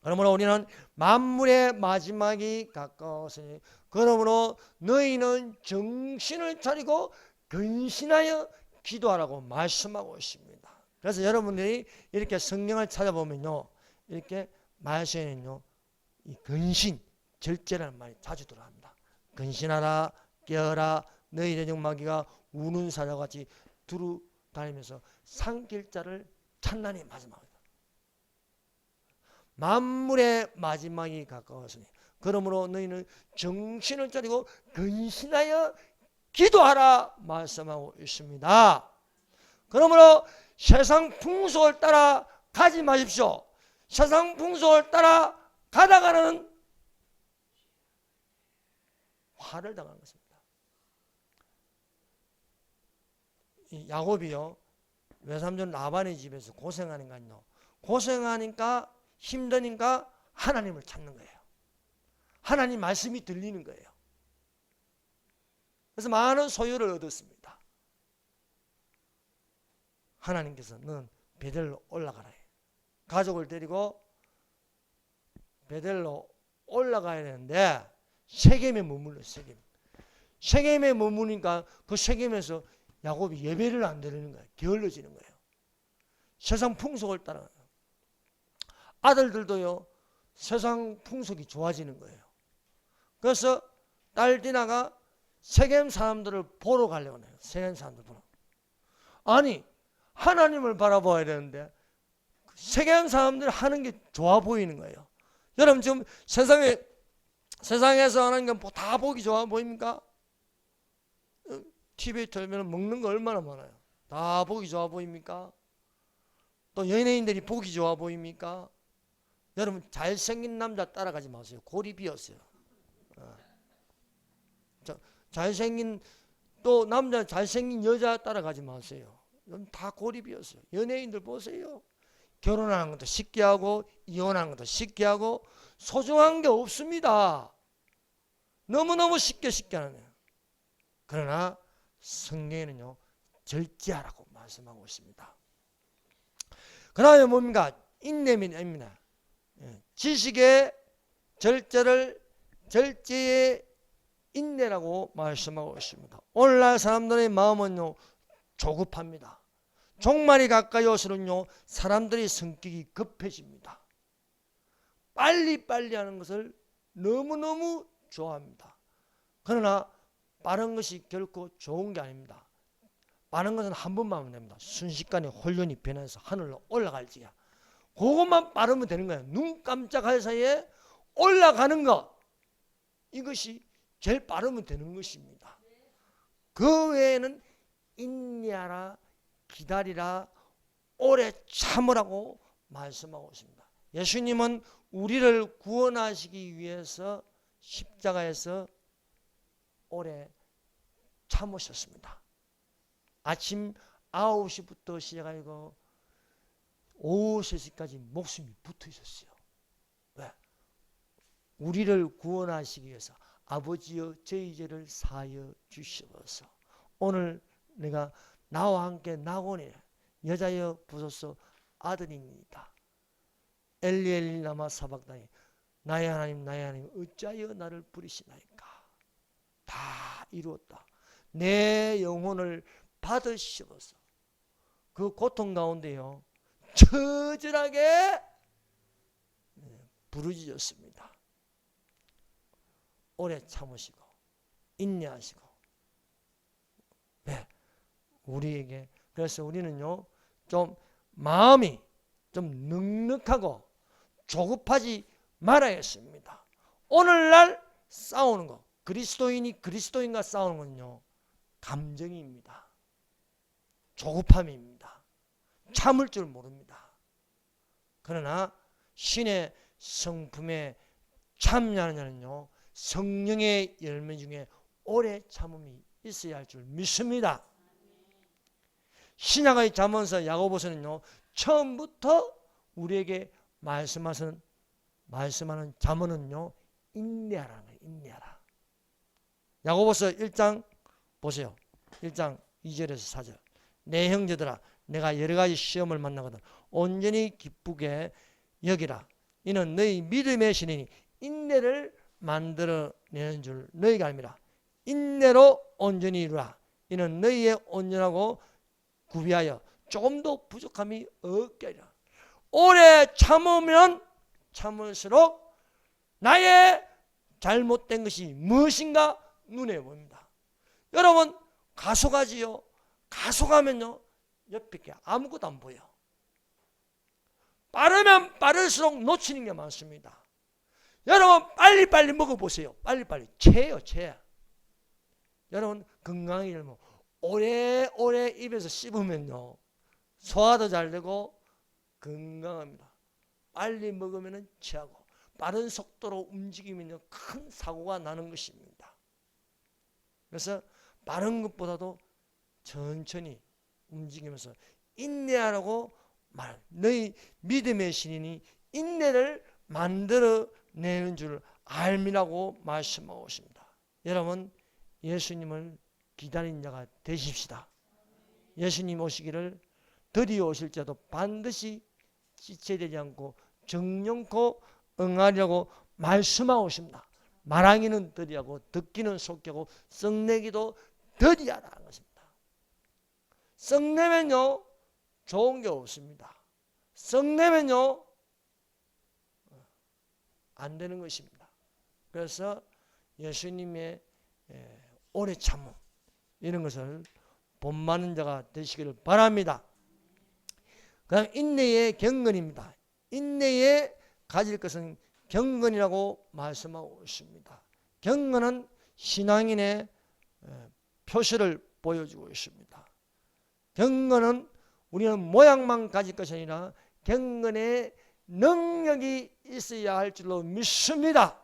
그러므로 우리는 만물의 마지막이 가까웠으니 그러므로 너희는 정신을 차리고 근신하여 기도하라고 말씀하고 있습니다. 그래서 여러분들이 이렇게 성경을 찾아보면요, 이렇게 말씀에는요, 이 근신, 절제라는 말이 자주 들어갑니다. 근신하라, 깨어라, 너희 대적마귀가 우는 사자같이 두루 다니면서 산길자를 찾나니 마지막이다. 만물의 마지막이 가까웠으니 그러므로 너희는 정신을 차리고 근신하여 기도하라 말씀하고 있습니다. 그러므로 세상 풍속을 따라 가지 마십시오. 세상 풍속을 따라 가다가는 화를 당하는 것입니다. 이 야곱이요, 외삼촌 라반의 집에서 고생하니까요, 고생하니까 힘드니까 하나님을 찾는 거예요. 하나님 말씀이 들리는 거예요. 그래서 많은 소유를 얻었습니다. 하나님께서 너는 베델로 올라가라. 가족을 데리고 베델로 올라가야 되는데 세겜에 머물러. 세겜에 머무니까 그 세겜에서 야곱이 예배를 안 드리는 거예요. 게을러지는 거예요. 세상 풍속을 따라. 아들들도요, 세상 풍속이 좋아지는 거예요. 그래서 딸 디나가 세겜 사람들을 보러 가려고 해요. 세겜 사람들 보러. 아니, 하나님을 바라봐야 되는데 세겜 사람들 하는 게 좋아 보이는 거예요. 여러분 지금 세상에서 하는 게 다 보기 좋아 보입니까? TV에 틀면 먹는 거 얼마나 많아요. 다 보기 좋아 보입니까? 또 연예인들이 보기 좋아 보입니까? 여러분 잘생긴 남자 따라가지 마세요. 골이 비었어요. 잘생긴 또 남자 잘생긴 여자 따라가지 마세요. 다 골이 비었어요. 연예인들 보세요. 결혼하는 것도 쉽게 하고 이혼하는 것도 쉽게 하고 소중한 게 없습니다. 너무너무 쉽게 하네요. 그러나 성경에는요, 절제하라고 말씀하고 있습니다. 그 다음에 뭡니까? 인내입니다. 지식의 절제의 인내라고 말씀하고 있습니다. 오늘날 사람들의 마음은요, 조급합니다. 종말이 가까이 올수록요, 사람들의 성격이 급해집니다. 빨리빨리 하는 것을 너무너무 좋아합니다. 그러나 빠른 것이 결코 좋은 게 아닙니다. 빠른 것은 한 번만 하면 됩니다. 순식간에 홀연히 변해서 하늘로 올라갈지야. 그것만 빠르면 되는 거예요. 눈 깜짝할 사이에 올라가는 것, 이것이 제일 빠르면 되는 것입니다. 그 외에는 인내하라, 기다리라, 오래 참으라고 말씀하고 있습니다. 예수님은 우리를 구원하시기 위해서 십자가에서 오래 참으셨습니다. 아침 9시부터 시작하고 오후 3시까지 목숨이 붙어 있었어요. 왜? 우리를 구원하시기 위해서 아버지여 저희 죄를 사하여 주시옵소서. 오늘 내가 나와 함께 나오니 여자여 부소서 아들입니다. 엘리 엘리 라마 사박다니 나의 하나님 나의 하나님 어찌하여 나를 부리시나이까. 다 이루었다. 내 영혼을 받으시옵소서. 그 고통 가운데요 처절하게 부르짖었습니다. 오래 참으시고 인내하시고. 네, 우리에게 그래서 우리는요 좀 마음이 좀 넉넉하고 조급하지 말아야겠습니다. 오늘날 싸우는 거, 그리스도인이 그리스도인과 싸우는 건요 감정입니다. 조급함입니다. 참을 줄 모릅니다. 그러나 신의 성품에 참여하는 자는요 성령의 열매 중에 오래 참음이 있어야 할 줄 믿습니다. 신약의 잠언서 야고보서는요 처음부터 우리에게 말씀하는 잠언은요 인내하라는 거예요. 인내하라. 야고보서 1장 보세요. 1장 2절에서 4절. 내 형제들아 내가 여러 가지 시험을 만나거든 온전히 기쁘게 여기라. 이는 너희 믿음의 신이니 인내를 만들어내는 줄 너희가 알미라. 인내로 온전히 이루라. 이는 너희의 온전하고 구비하여 조금도 부족함이 없게 하리라. 오래 참으면 참을수록 나의 잘못된 것이 무엇인가 눈에 보입니다. 여러분 가속하지요. 가속하면요 옆에 게 아무것도 안 보여. 빠르면 빠를수록 놓치는 게 많습니다. 여러분 빨리빨리 먹어보세요. 빨리빨리 체요 체. 여러분 건강하게 되면 오래오래 입에서 씹으면요 소화도 잘 되고 건강합니다. 빨리 먹으면 체하고 빠른 속도로 움직이면 큰 사고가 나는 것입니다. 그래서 빠른 것보다도 천천히 움직이면서 인내하라고 말. 너희 믿음의 신이니 인내를 만들어내는 줄 알미라고 말씀하고 있습니다. 여러분 예수님을 기다린 자가 되십시다. 예수님 오시기를 드디어 오실 때도 반드시 지체되지 않고 정령코 응하려고 말씀하고 있습니다. 말하기는 더디하고 듣기는 속되고 썩내기도 더디하다는 것입니다. 썩내면요 좋은 게 없습니다. 썩내면요 안 되는 것입니다. 그래서 예수님의 오래 참음 이런 것을 본받는 자가 되시기를 바랍니다. 그 다음 인내의 경건입니다. 인내에 가질 것은 경건이라고 말씀하고 있습니다. 경건은 신앙인의 표시를 보여주고 있습니다. 경건은 우리는 모양만 가질 것이 아니라 경건의 능력이 있어야 할 줄로 믿습니다.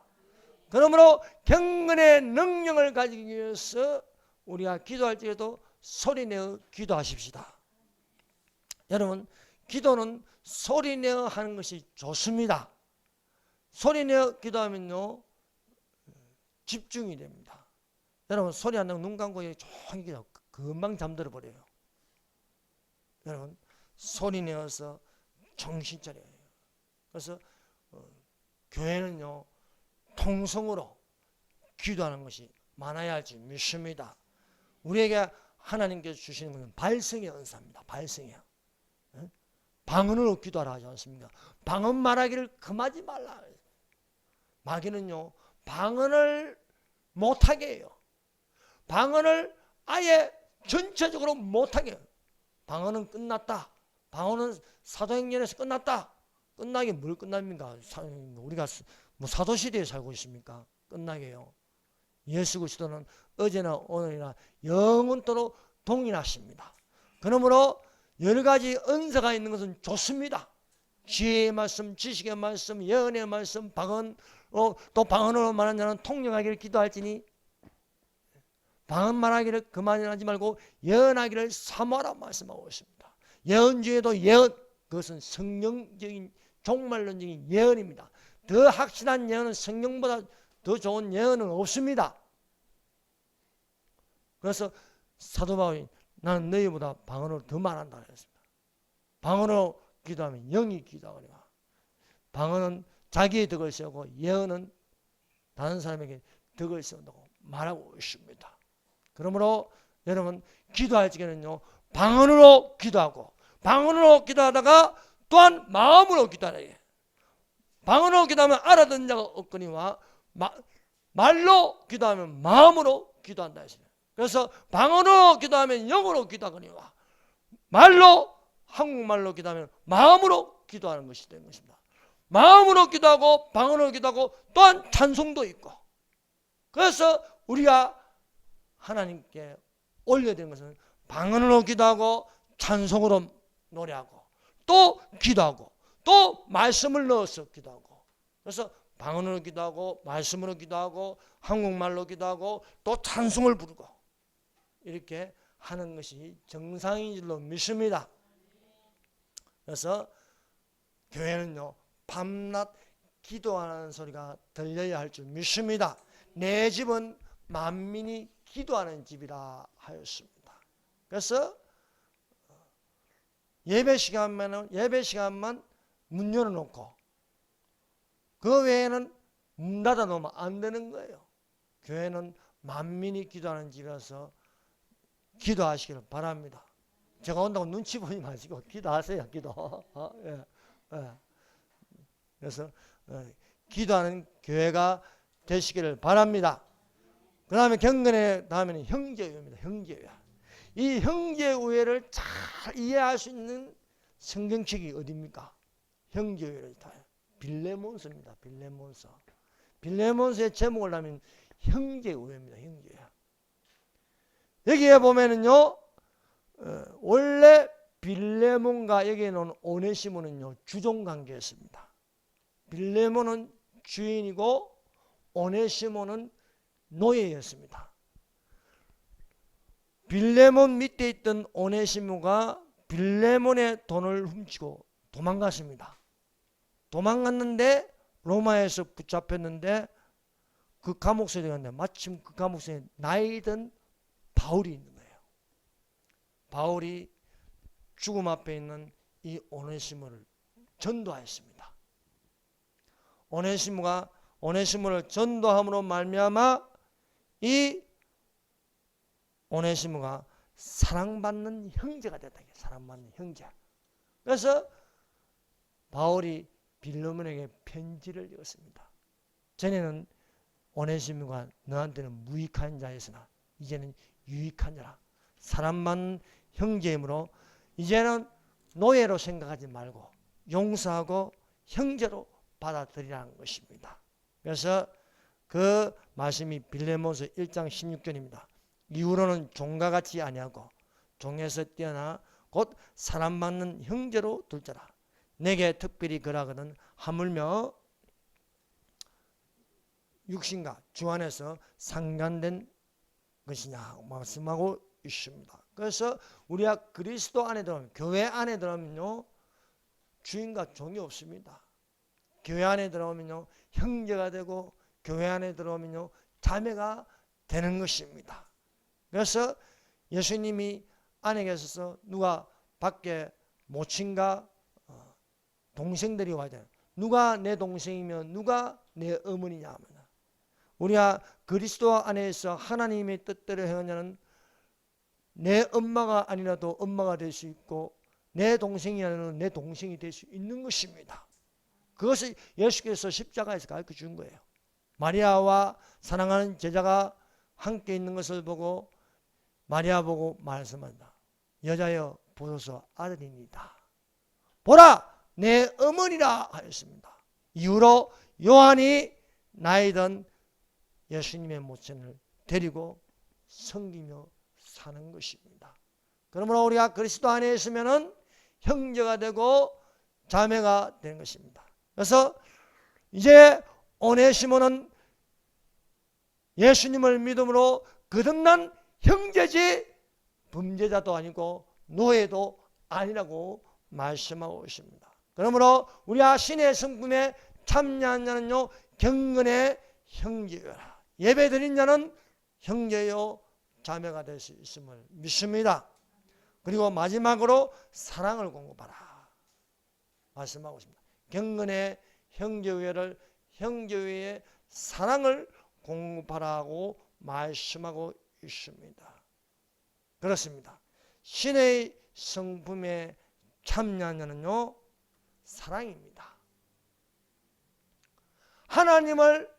그러므로 경건의 능력을 가지기 위해서 우리가 기도할 때에도 소리내어 기도하십시다. 여러분 기도는 소리내어 하는 것이 좋습니다. 소리내어 기도하면요 집중이 됩니다. 여러분 소리 안 나고 눈 감고 조용히 기도 금방 잠들어 버려요. 여러분 소리내어서 정신 차려요. 그래서 교회는요 통성으로 기도하는 것이 많아야 할 줄 믿습니다. 우리에게 하나님께서 주시는 것은 발성의 은사입니다. 발성이요. 방언으로 기도하라 하지 않습니까? 방언 말하기를 금하지 말라. 마귀는요 방언을 못하게 해요. 방언을 아예 전체적으로 못하게 해요. 방언은 끝났다. 방언은 사도행전에서 끝났다. 끝나게 뭘 끝납니까? 우리가 뭐 사도시대에 살고 있습니까? 끝나게요. 예수 그리스도는 어제나 오늘이나 영원토록 동일하십니다. 그러므로 여러 가지 은사가 있는 것은 좋습니다. 지혜의 말씀, 지식의 말씀, 예언의 말씀, 방언, 또 방언으로 말하는 자는 통역하기를 기도할지니 방언 말하기를 그만하지 말고 예언하기를 사모하라 말씀하고 있습니다. 예언 중에도 예언, 그것은 성령적인 종말론적인 예언입니다. 더 확실한 예언은 성령보다 더 좋은 예언은 없습니다. 그래서 사도 바울이 나는 너희보다 방언으로 더 말한다 그랬습니다. 방언으로 기도하면 영이 기도하거니와 방언은 자기의 덕을 세우고 예언은 다른 사람에게 덕을 세운다고 말하고 있습니다. 그러므로 여러분 기도할 적에는요 방언으로 기도하고 방언으로 기도하다가 또한 마음으로 기도하라. 방언으로 기도하면 알아듣는 자가 없거니와 말로 기도하면 마음으로 기도한다 했습니다. 그래서 방언으로 기도하면 영어로 기도하거니와 말로 한국말로 기도하면 마음으로 기도하는 것이 되는 것입니다. 마음으로 기도하고 방언으로 기도하고 또한 찬송도 있고, 그래서 우리가 하나님께 올려야 되는 것은 방언으로 기도하고 찬송으로 노래하고 또 기도하고 또 말씀을 넣어서 기도하고, 그래서 방언으로 기도하고 말씀으로 기도하고 한국말로 기도하고 또 찬송을 부르고 이렇게 하는 것이 정상인 줄로 믿습니다. 그래서 교회는요 밤낮 기도하는 소리가 들려야 할 줄 믿습니다. 내 집은 만민이 기도하는 집이라 하였습니다. 그래서 예배 시간만 문 열어놓고 그 외에는 문 닫아놓으면 안 되는 거예요. 교회는 만민이 기도하는 집이라서 기도하시기를 바랍니다. 제가 온다고 눈치 보지 마시고 기도하세요. 기도. 예. 그래서 기도하는 교회가 되시기를 바랍니다. 그 다음에 경건의 다음에는 형제우애입니다. 형제우애. 이 형제우애를 잘 이해할 수 있는 성경책이 어디입니까? 형제우애를 다 빌레몬서입니다. 빌레몬서. 빌레몬서의 제목을 하면 형제우애입니다. 형제우애. 여기에 보면은요, 원래 빌레몬과 여기에 놓은 오네시모는요 주종관계였습니다. 빌레몬은 주인이고 오네시모는 노예였습니다. 빌레몬 밑에 있던 오네시모가 빌레몬의 돈을 훔치고 도망갔습니다. 도망갔는데 로마에서 붙잡혔는데 그 감옥소에 갔는데 마침 그 감옥소에 나이든 바울이 있는 거예요. 바울이 죽음 앞에 있는 이 오네시모를 전도하였습니다. 오네시모를 전도함으로 말미암아 이 오네시모가 사랑받는 형제가 됐다. 사랑받는 형제. 그래서 바울이 빌레몬에게 편지를 읽었습니다. 전에는 오네시모가 너한테는 무익한 자였으나 이제는 유익한 자라. 사랑받는 형제이므로 이제는 노예로 생각하지 말고 용서하고 형제로 받아들이라는 것입니다. 그래서 그 말씀이 빌레몬서 1장 16절입니다. 이후로는 종과 같이 아니하고 종에서 뛰어나 곧 사랑받는 형제로 둘자라. 내게 특별히 그라거든 하물며 육신과 주 안에서 상관된 것이냐 말씀하고 있습니다. 그래서 우리가 그리스도 안에 들어오면, 교회 안에 들어오면요 주인과 종이 없습니다. 교회 안에 들어오면요 형제가 되고 교회 안에 들어오면요 자매가 되는 것입니다. 그래서 예수님이 안에 계셔서 누가 밖에 모친과 동생들이 와야 돼요. 누가 내 동생이며 누가 내 어머니냐 하면, 우리가 그리스도 안에서 하나님의 뜻대로 행하냐는 내 엄마가 아니라도 엄마가 될 수 있고 내 동생이 아니라도 내 동생이 될 수 있는 것입니다. 그것을 예수께서 십자가에서 가르쳐 준 거예요. 마리아와 사랑하는 제자가 함께 있는 것을 보고 마리아 보고 말씀한다. 여자여 보소서 아들입니다. 보라 내 어머니라 하였습니다. 이후로 요한이 나이든 예수님의 모친을 데리고 섬기며 사는 것입니다. 그러므로 우리가 그리스도 안에 있으면은 형제가 되고 자매가 되는 것입니다. 그래서 이제 오네시모는 예수님을 믿음으로 거듭난 형제지 범죄자도 아니고 노예도 아니라고 말씀하고 있습니다. 그러므로 우리가 신의 성품에 참여한 자는요 경건의 형제여라. 예배드린 자는 형제요 자매가 될 수 있음을 믿습니다. 그리고 마지막으로 사랑을 공급하라 말씀하고 있습니다. 경건의 형제회를 형제회의 사랑을 공급하라고 말씀하고 있습니다. 그렇습니다. 신의 성품에 참여한 자는요, 사랑입니다. 하나님을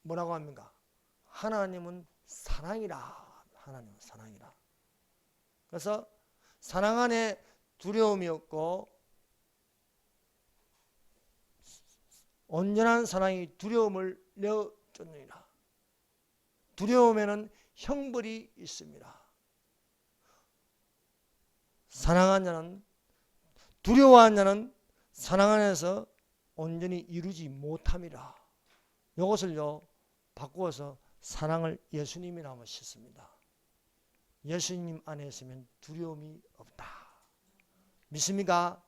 뭐라고 합니까? 하나님은 사랑이라. 하나님은 사랑이라. 그래서 사랑 안에 두려움이 없고 온전한 사랑이 두려움을 내어쫓느니라. 두려움에는 형벌이 있습니다. 사랑한 자는, 두려워한 자는 사랑 안에서 온전히 이루지 못함이라. 이것을요 바꾸어서 사랑을 예수님이라고 싣습니다. 예수님 안에 있으면 두려움이 없다. 믿습니까?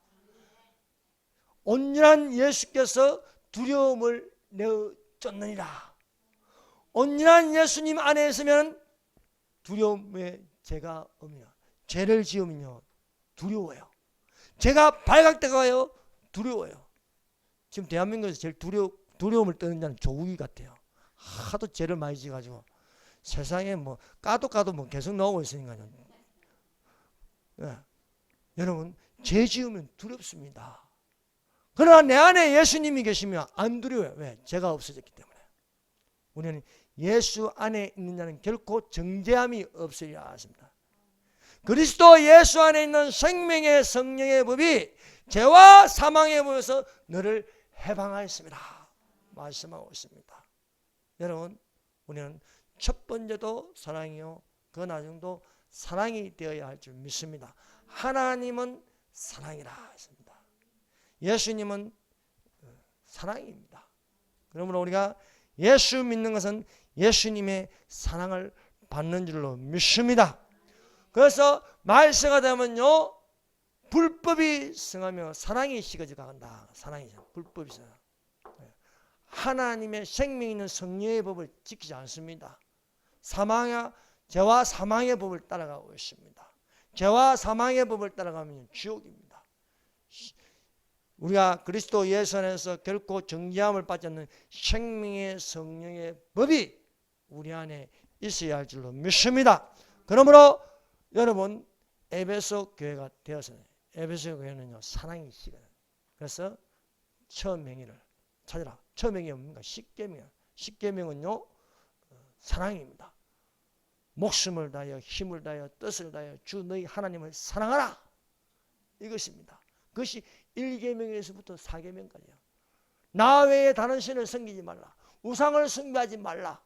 온전한 예수께서 두려움을 내어쫓느니라. 온전한 예수님 안에 있으면 두려움에 죄가 없느냐. 죄를 지으면요 두려워요. 죄가 발각되가요 두려워요. 지금 대한민국에서 제일 두려움을 떠는 자는 조국이 같아요. 하도 죄를 많이 지어가지고 세상에 뭐 까도 뭐 계속 나오고 있으니까요. 네. 여러분 죄 지으면 두렵습니다. 그러나 내 안에 예수님이 계시면 안 두려워요. 왜? 죄가 없어졌기 때문에. 우리는 예수 안에 있는 자는 결코 정죄함이 없으리라 하십니다. 그리스도 예수 안에 있는 생명의 성령의 법이 죄와 사망의 법에서 너를 해방하였습니다. 말씀하고 있습니다. 여러분 우리는 첫 번째도 사랑이요 그 나중도 사랑이 되어야 할 줄 믿습니다. 하나님은 사랑이라 했습니다. 예수님은 사랑입니다. 그러므로 우리가 예수 믿는 것은 예수님의 사랑을 받는 줄로 믿습니다. 그래서 말세가 되면요 불법이 승하며 사랑이 식어져 간다. 사랑이 불법이 있어요. 하나님의 생명 있는 성령의 법을 지키지 않습니다. 죄와 사망의 법을 따라가고 있습니다. 죄와 사망의 법을 따라가면 지옥입니다. 우리가 그리스도 예수 안에서 결코 정죄함을 받지 않는 생명의 성령의 법이 우리 안에 있어야 할 줄로 믿습니다. 그러므로 여러분 에베소 교회가 되어서는 에베소 교회는요 사랑이 시거든. 그래서 처음 행위를 찾으라. 처음 행위가 뭡니까? 십계명. 십계명은요 사랑입니다. 목숨을 다하여 힘을 다하여 뜻을 다하여 주 너희 하나님을 사랑하라. 이것입니다. 그것이 1계명에서부터 4계명까지요. 나 외에 다른 신을 섬기지 말라. 우상을 숭배하지 말라.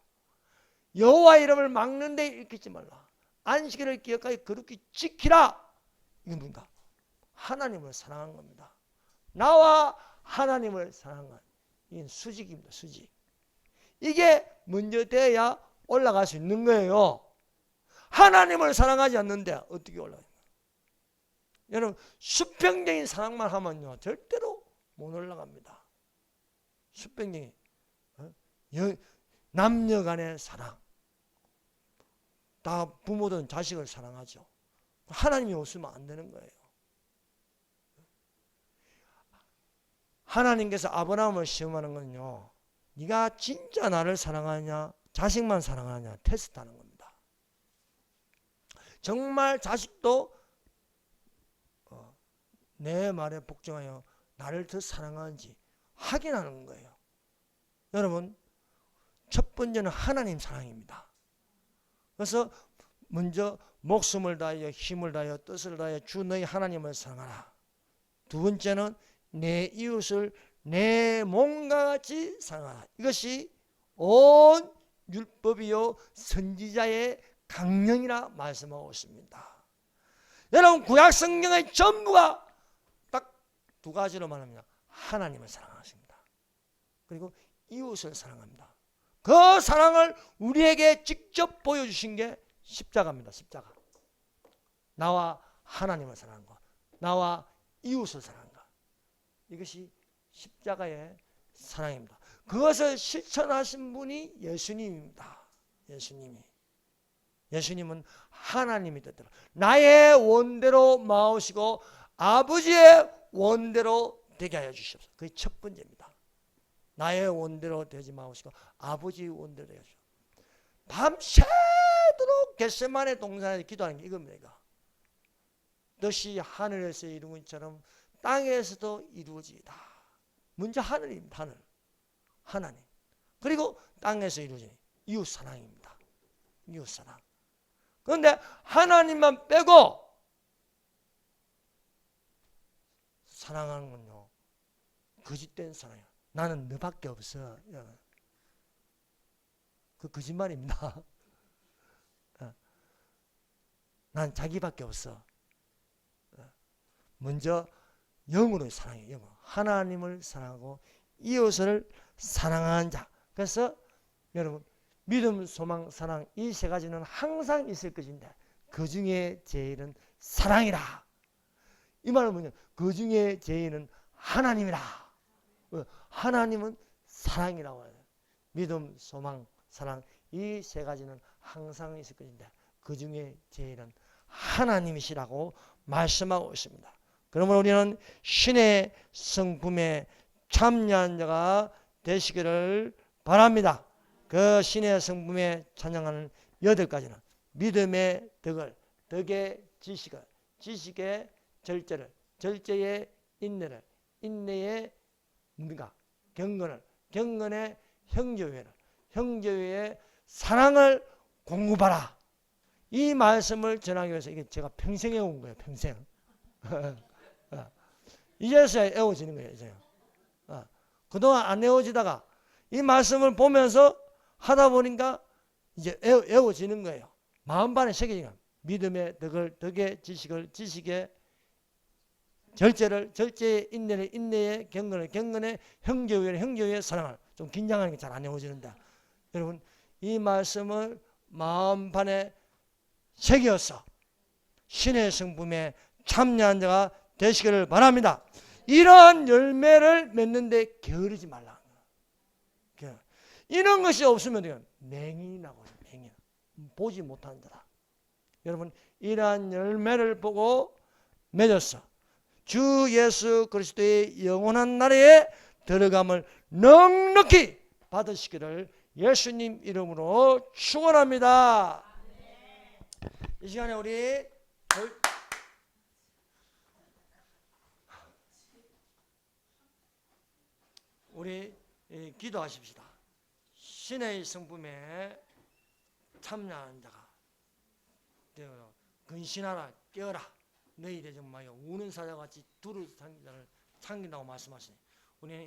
여호와 이름을 막는 데 일으키지 말라. 안식일을 기억하여 거룩히 지키라. 이게 뭔가? 하나님을 사랑한 겁니다. 나와 하나님을 사랑한 것. 이게 수직입니다. 수직. 이게 먼저 돼야 올라갈 수 있는 거예요. 하나님을 사랑하지 않는데 어떻게 올라가요? 여러분 수평적인 사랑만 하면요 절대로 못 올라갑니다. 수평적인 남녀 간의 사랑. 다 부모든 자식을 사랑하죠. 하나님이 없으면 안 되는 거예요. 하나님께서 아브라함을 시험하는 건요 네가 진짜 나를 사랑하냐 자식만 사랑하냐 테스트하는 겁니다. 정말 자식도 내 말에 복종하여 나를 더 사랑하는지 확인하는 거예요. 여러분 첫 번째는 하나님 사랑입니다. 그래서 먼저 목숨을 다하여 힘을 다하여 뜻을 다하여 주 너희 하나님을 사랑하라. 두 번째는 내 이웃을 내 몸과 같이 사랑하라. 이것이 온 율법이요 선지자의 강령이라 말씀하고 있습니다. 여러분 구약 성경의 전부가 딱 두 가지로 말합니다. 하나님을 사랑하십니다. 그리고 이웃을 사랑합니다. 그 사랑을 우리에게 직접 보여주신 게 십자가입니다. 십자가. 나와 하나님을 사랑한 것, 나와 이웃을 사랑한 것. 이것이 십자가의 사랑입니다. 그것을 실천하신 분이 예수님입니다. 예수님은 하나님이 되더라. 나의 원대로 마으시고 아버지의 원대로 되게 하여 주십시오. 그게 첫 번째입니다. 나의 원대로 되지 마시고 아버지의 원대로 되게 하십시오. 밤새도 하도록 겟세마네 동산에서 기도하는 게 이겁니다. 이거. 뜻이 하늘에서 이루어진 것처럼 땅에서도 이루어지이다. 먼저 하늘입니다. 하늘. 하나님. 그리고 땅에서 이루어진 이웃사랑입니다. 이웃사랑. 그런데 하나님만 빼고 사랑하는 건요, 거짓된 사랑이야. 나는 너밖에 없어. 그 거짓말입니다. 난 자기밖에 없어. 먼저 영으로 사랑해. 영으로. 하나님을 사랑하고 이웃을 사랑하는 자. 그래서 여러분, 믿음, 소망, 사랑 이 세 가지는 항상 있을 것인데 그 중에 제일은 사랑이라. 이 말은 뭐냐? 그 중에 제일은 하나님이라. 하나님은 사랑이라고 해요. 믿음, 소망, 사랑 이 세 가지는 항상 있을 것인데 그 중에 제일은 하나님이시라고 말씀하고 있습니다. 그러면 우리는 신의 성품에 참여한 자가 되시기를 바랍니다. 그 신의 성품에 찬양하는 8가지는 믿음의 덕을, 덕의 지식을, 지식의 절제를, 절제의 인내를, 인내의 뭔가 경건을, 경건의 형제회를, 형제회의 사랑을 공급하라. 이 말씀을 전하기 위해서 이게 제가 평생 해온 거예요. 평생. 이제서야 애워지는 거예요. 이제. 그동안 안 애워지다가 이 말씀을 보면서 하다 보니까 이제 애워지는 거예요. 마음반에 새겨지는 거예요. 믿음의 덕을, 덕의 지식을, 지식의 절제를, 절제의 인내를, 인내의 경건을, 경건의 형제의, 형제의 사랑을. 좀 긴장하는 게 잘 안 애워지는데 여러분 이 말씀을 마음반에 새겨서 신의 성품에 참여한 자가 되시기를 바랍니다. 이러한 열매를 맺는데 게으르지 말라. 이런 것이 없으면 맹인이라고 해요. 맹인. 보지 못하는 자다. 여러분 이러한 열매를 보고 맺어서 주 예수 그리스도의 영원한 나라에 들어감을 넉넉히 받으시기를 예수님 이름으로 축원합니다. 이 시간에 우리 기도하십시다. 신의 성품에 참여하는 자가 되어 근신하라 깨어라 너희 대적마여 우는 사자같이 두루 상기를 참긴다고 말씀하시니 우리는